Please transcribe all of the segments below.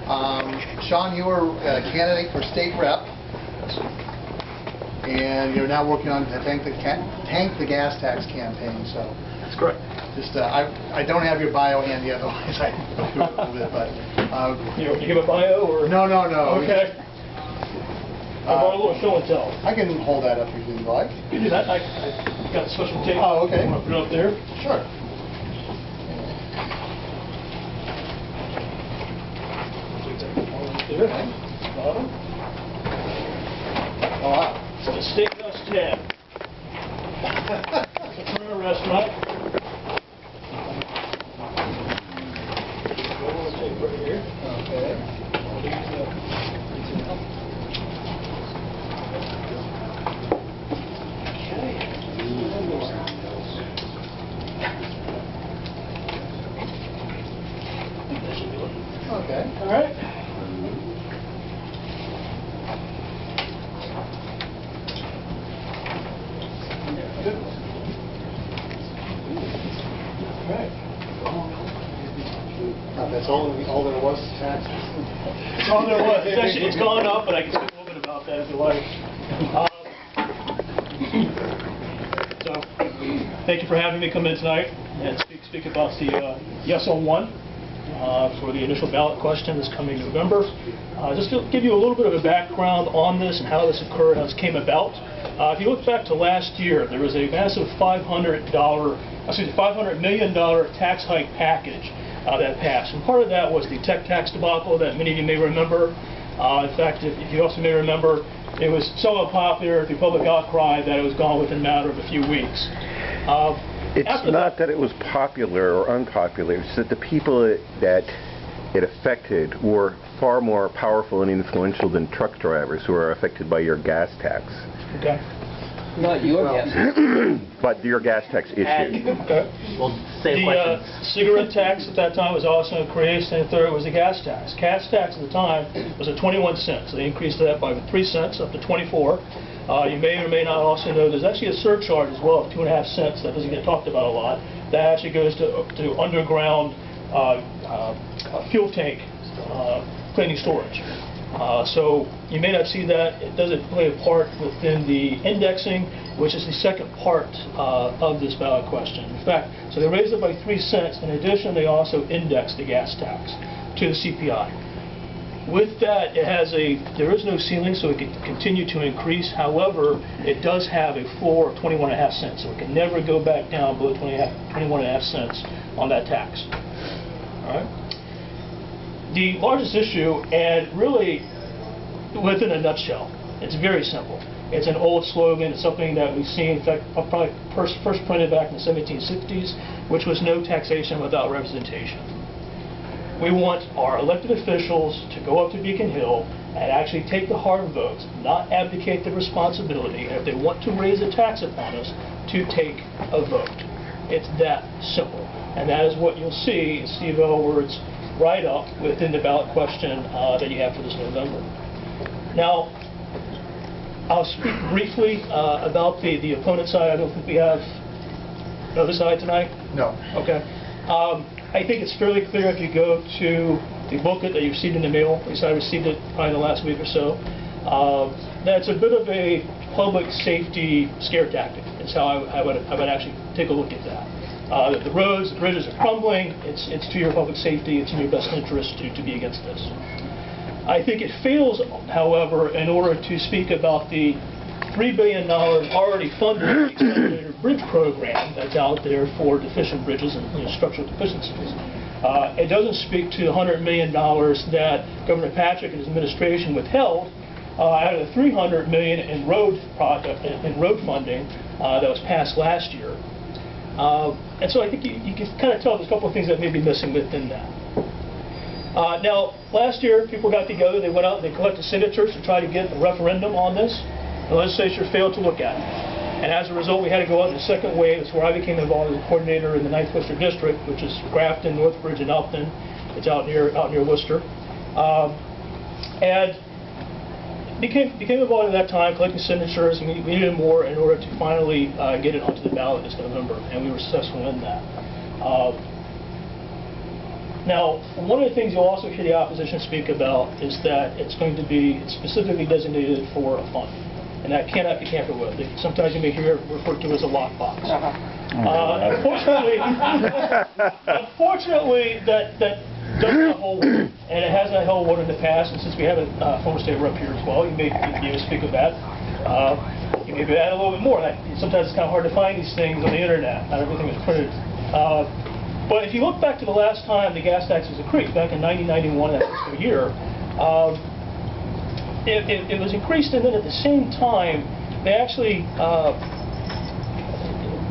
Shawn, you were a candidate for state rep, and you're now working on the Tank the Gas Tax campaign. So that's correct. Just I don't have your bio handy, otherwise I can go through it a little bit. But you give a bio or no. Okay. I brought a little show and tell. I can hold that up if you'd like. You can do that. I got a special tape. Oh, okay. You want to put it up there? Sure. There. Bottom. Oh, wow. It's a steakhouse tab. It's a restaurant. Tape right here. Okay. Okay. All right. That's all there was to taxes. That's all there was. It's gone up, but I can speak a little bit about that if you like. So, thank you for having me come in tonight and speak about the yes on one for the initial ballot question this coming November. Just to give you a little bit of a background on this and how this occurred, how this came about. If you look back to last year, there was a massive $500 million tax hike package that passed. And part of that was the tech tax debacle that many of you may remember. In fact, if you also may remember, it was so unpopular, the public outcry, that it was gone within a matter of a few weeks. It's not that it was popular or unpopular, it's that the people that it affected were far more powerful and influential than truck drivers who are affected by your gas tax. Okay. Not your gas tax. But your gas tax issue. Okay. Well, same The question. cigarette tax at that time was also increased, and the third was the gas tax. Gas tax at the time was at 21 cents. They increased that by 3 cents up to 24. You may or may not also know there's actually a surcharge as well of 2.5 cents that doesn't get talked about a lot. That actually goes to underground fuel tank cleaning storage. So you may not see that. It doesn't play a part within the indexing, which is the second part of this ballot question. In fact, so they raised it by 3 cents. In addition, they also indexed the gas tax to the CPI. With that, there is no ceiling, so it can continue to increase. However, it does have a floor of 21.5 cents, so it can never go back down below 21.5 cents on that tax. All right. The largest issue, and really within a nutshell, it's very simple. It's an old slogan. It's something that we've seen, in fact, probably first printed back in the 1760s, which was no taxation without representation. We want our elected officials to go up to Beacon Hill and actually take the hard votes, not abdicate the responsibility, and if they want to raise a tax upon us, to take a vote. It's that simple. And that is what you'll see in Steve Elward's write-up within the ballot question that you have for this November. Now, I'll speak briefly about the opponent side. I don't think we have another side tonight. No. Okay. I think it's fairly clear if you go to the booklet that you received in the mail, at least I received it probably in the last week or so, that's a bit of a public safety scare tactic. Is how I would actually take a look at that. The roads, the bridges are crumbling. It's to your public safety. It's in your best interest to be against this. I think it fails, however, in order to speak about the $3 billion already funded accelerated bridge program that's out there for deficient bridges and structural deficiencies. It doesn't speak to the $100 million that Governor Patrick and his administration withheld out of the $300 million in road funding that was passed last year. And so I think you can kind of tell there's a couple of things that may be missing within that. Now, last year, people got together, they went out and they collected signatures to try to get a referendum on this. The legislature failed to look at it. And as a result, we had to go out in the second wave. That's where I became involved as a coordinator in the 9th Worcester District, which is Grafton, Northbridge, and Elkton. It's out near Worcester. And became involved at that time, collecting signatures, and we needed more in order to finally get it onto the ballot this November, and we were successful in that. Now, one of the things you'll also hear the opposition speak about is that it's going to be specifically designated for a fund, and that cannot be tampered with. Sometimes you may hear it referred to as a lockbox. Unfortunately, that doesn't hold water, and it has not held water in the past. And since we have a former state rep here as well, you may be able to speak of that. You may add a little bit more. Sometimes it's kind of hard to find these things on the internet. Not everything is printed. But if you look back to the last time the gas tax was increased, back in 1991, that fiscal year, it was increased, and then at the same time, they actually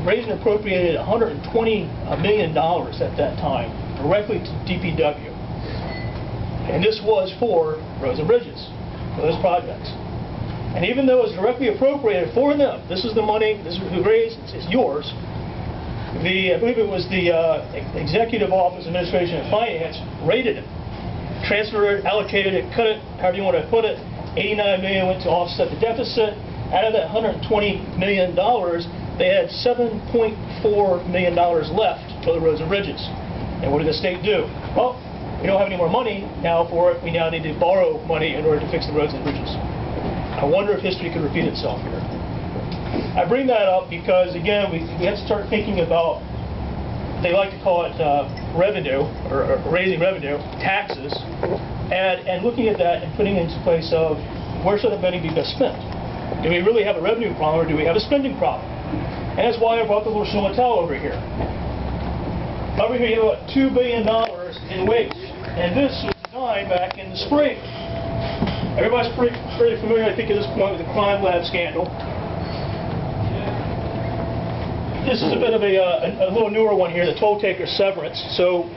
raised and appropriated $120 million at that time directly to DPW. And this was for roads and bridges, for those projects. And even though it was directly appropriated for them, this is the money, this is who raised, it's yours. I believe it was the Executive Office of Administration and Finance rated it, transferred it, allocated it, cut it, however you want to put it. $89 million went to offset the deficit. Out of that $120 million, they had $7.4 million left for the roads and bridges. And what did the state do? Well, we don't have any more money now for it. We now need to borrow money in order to fix the roads and bridges. I wonder if history could repeat itself here. I bring that up because, again, we have to start thinking about, they like to call it revenue, or raising revenue, taxes, and looking at that and putting it into place of where should the money be best spent? Do we really have a revenue problem, or do we have a spending problem? And that's why I brought the little show and tell over here. Over here you have about $2 billion in waste, and this was designed back in the spring. Everybody's pretty familiar, I think, at this point with the crime lab scandal. This is a bit of a little newer one here, the toll taker severance. So,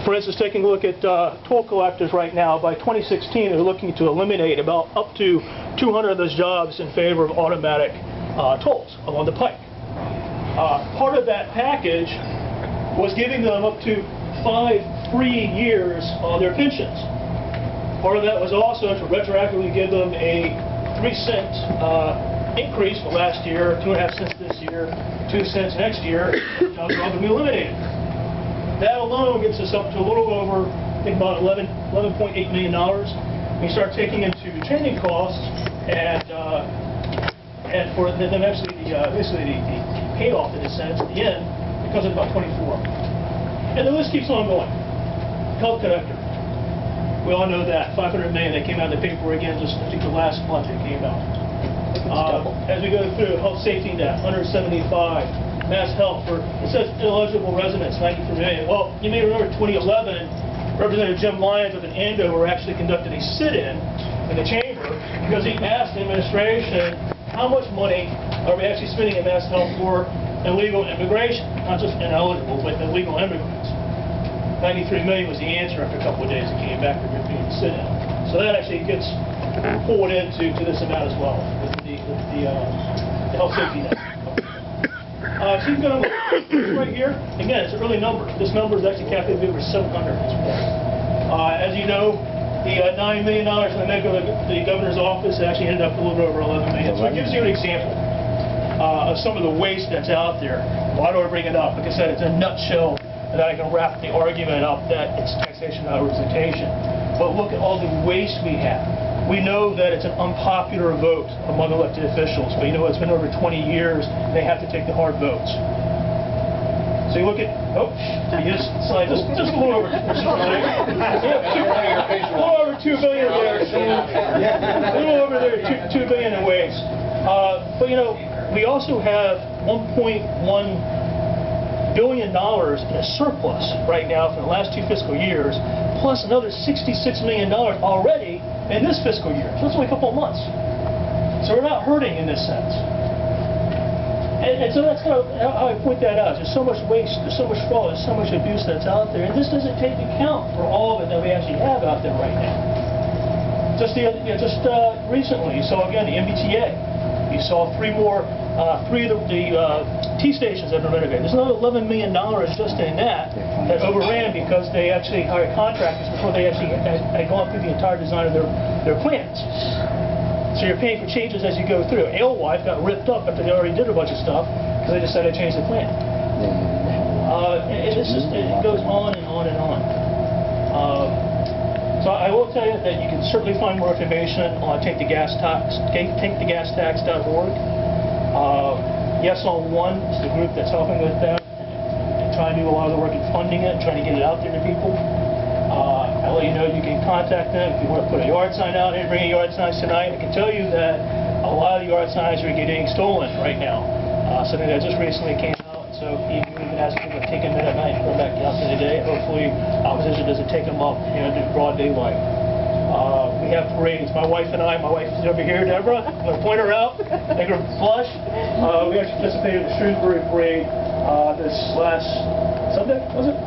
for instance, taking a look at toll collectors right now, by 2016 they're looking to eliminate about up to 200 of those jobs in favor of automatic tolls along the pike. Part of that package was giving them up to 5 free years on their pensions. Part of that was also to retroactively give them a 3-cent increase for last year, 2.5 cents this year, 2 cents next year. Jobs are all going to be eliminated. That alone gets us up to a little over, I think, about $11.8 million. We start taking into training costs, and for then eventually basically the payoff in a sense at the end, it comes at about 24. And the list keeps on going. Health connector. We all know that $500 million that came out of the paper again just I think the last month it came out. As we go through health safety net, 175. Mass health for, it says ineligible residents, 93 million. Well, you may remember 2011, Representative Jim Lyons of Andover actually conducted a sit-in in the chamber because he asked the administration, how much money are we actually spending in mass health for illegal immigration? Not just ineligible, but illegal immigrants. 93 million was the answer after a couple of days it came back from being sit-in. So that actually gets pulled into this amount as well, with the health safety net. So you're going to look right here. Again, it's an early number. This number is actually calculated over 700 at this point. As you know, the $9 million from the governor's office actually ended up a little over 11 million. So it gives you an example of some of the waste that's out there. Why do I bring it up? Like I said, it's a nutshell that I can wrap the argument up that it's taxation, not representation. But look at all the waste we have. We know that it's an unpopular vote among elected officials, but you know it's been over 20 years, and they have to take the hard votes. So you look at, just a little over, a little over $2 billion there. A little over there, $2 billion in waste. But you know, we also have $1.1 billion in a surplus right now for the last 2 fiscal years, plus another $66 million already in this fiscal year. So it's only a couple of months. So we're not hurting in this sense. And so that's kind of how I point that out. There's so much waste, there's so much fraud, there's so much abuse that's out there, and this doesn't take account for all of it that we actually have out there right now. Just recently, so again, the MBTA, you saw 3 of the T stations that have been renovated. There's another $11 million just in that overran because they actually hired contractors before they actually had gone through the entire design of their plans. So you're paying for changes as you go through. Alewife got ripped up after they already did a bunch of stuff because they decided to change the plan. It goes on and on and on. So I will tell you that you can certainly find more information on takethegastax.org. Yes on One is the group that's helping with that. They try to do a lot of the work in funding it, trying to get it out there to people. I'll let you know you can contact them if you want to put a yard sign out. They're bringing yard signs tonight. I can tell you that a lot of the yard signs are getting stolen right now. Something that just recently came out. So you can even ask people to take them in at night and go back out in the day. Hopefully opposition doesn't take them up, in broad daylight. We have parades. My wife is over here, Deborah. I'm going to point her out, make her blush. We actually participated in the Shrewsbury parade this last Sunday, was it?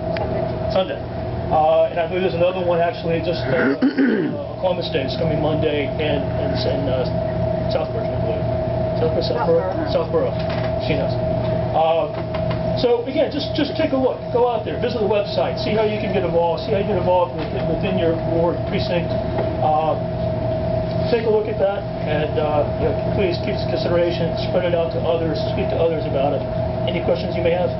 Sunday. And I believe there's another one actually just Columbus Day. It's coming Monday in Southborough, I believe. Southborough. She knows. So again, just take a look. Go out there, visit the website, see how you can get involved, see how you get involved within your ward precinct. Take a look at that, and please keep this in consideration. Spread it out to others. Speak to others about it. Any questions you may have?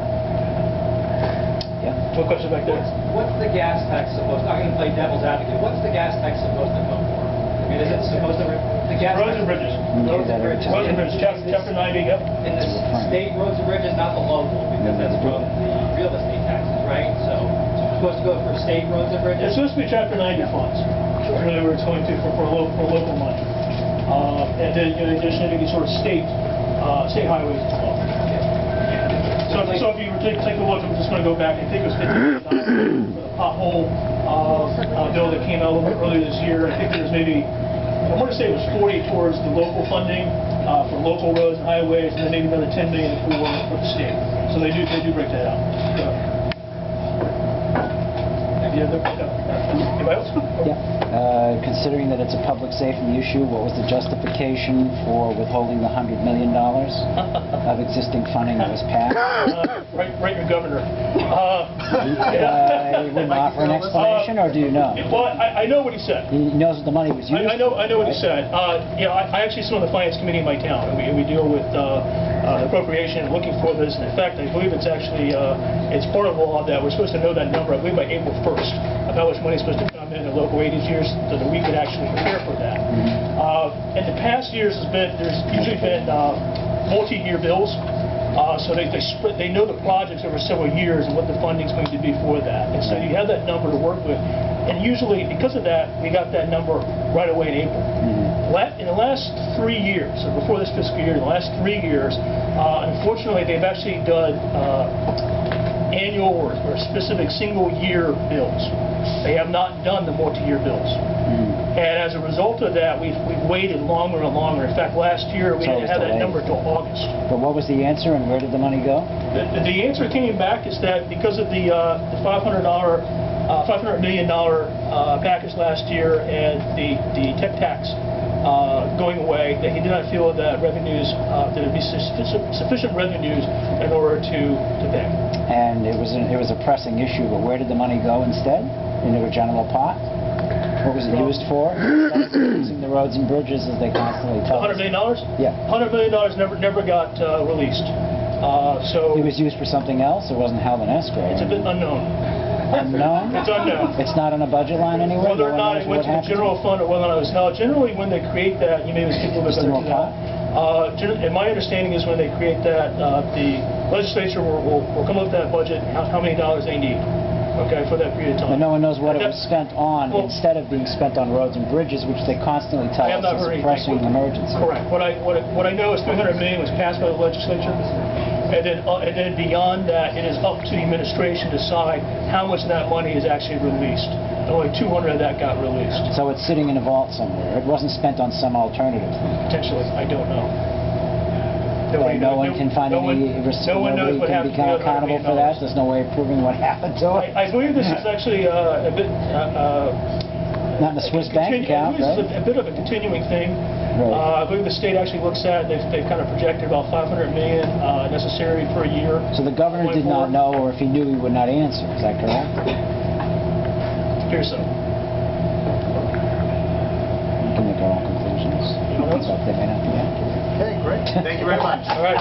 Yeah. What questions back there? What's the gas tax supposed to, I'm going to play devil's advocate, what's the gas tax supposed to come for? I mean, is it supposed to, the gas Roads tax... and bridges. Roads and bridges. Roads and bridges, chapter 90, yep. In the state roads and bridges, not the local, because that's from the real estate taxes, right? So it's supposed to go for state roads and bridges? It's supposed to be chapter 90 funds. That's really where it's going to for local money. And then in addition, any sort of state highways as well. So if you were to take a look, I'm just going to go back. I think it was $50 for the pothole bill that came out a little bit earlier this year. I think there was maybe, I want to say it was 40 towards the local funding for local roads and highways, and then maybe another $10 million for the state. So they do break that out. Anybody else? Yeah. Considering that it's a public safety issue, what was the justification for withholding the $100 million of existing funding that was passed? Write your governor. You wouldn't offer an explanation, or do you know? Well, I know what he said. He knows what the money was used. I know what he said. I actually sit on the finance committee in my town, and we deal with appropriation and looking for this. And in fact, I believe it's actually it's part of the law that we're supposed to know that number, I believe, by April 1st, of how much money is supposed to come in local aid years, so that we could actually prepare for that. In the past years, there's usually been multi-year bills. So they know the projects over several years and what the funding is going to be for that. And so you have that number to work with. And usually, because of that, we got that number right away in April. In the last 3 years, so before this fiscal year, in the last 3 years, unfortunately, they've actually done annual or specific single-year bills. They have not done the multi-year bills. And as a result of that, we've waited longer and longer. In fact, last year, we didn't have that number until August. But what was the answer, and where did the money go? The answer came back is that because of the $500 million package last year and the tech tax going away, that he did not feel that revenues, that there would be sufficient revenues in order to pay. And it was a pressing issue, but where did the money go instead? Into a general pot? What was it used for? Using the roads and bridges, as they constantly tell us. $100 million? Yeah. $100 million never got released. So it was used for something else? It wasn't held in escrow? It's a bit unknown. Unknown? It's unknown. It's not on a budget line anywhere? Whether or not it went to the general fund or whether or not it was held. Generally, when they create that, you may speak a little bit better to that. And my understanding is when they create that, the legislature will come up with that budget, how many dollars they need. Okay, for that period of time. But no one knows what it was spent on, instead of being spent on roads and bridges, which they constantly tell us is a pressing emergency. Correct. What I know is $300 million was passed by the legislature, and then beyond that, it is up to the administration to decide how much of that money is actually released. And only 200 of that got released. So it's sitting in a vault somewhere. It wasn't spent on some alternative. Potentially, I don't know. No one can find nobody can become accountable for that? There's no way of proving what happened to it? I believe this is actually a bit... not in the Swiss bank account, right? This is a bit of a continuing thing. Right. I believe the state actually looks at, they've kind of projected about $500 million necessary per year. So the governor did not know, or if he knew, he would not answer. Is that correct? It appears so. We can make our own conclusions. But they may not be accurate. Okay, great. Thank you very much. All right.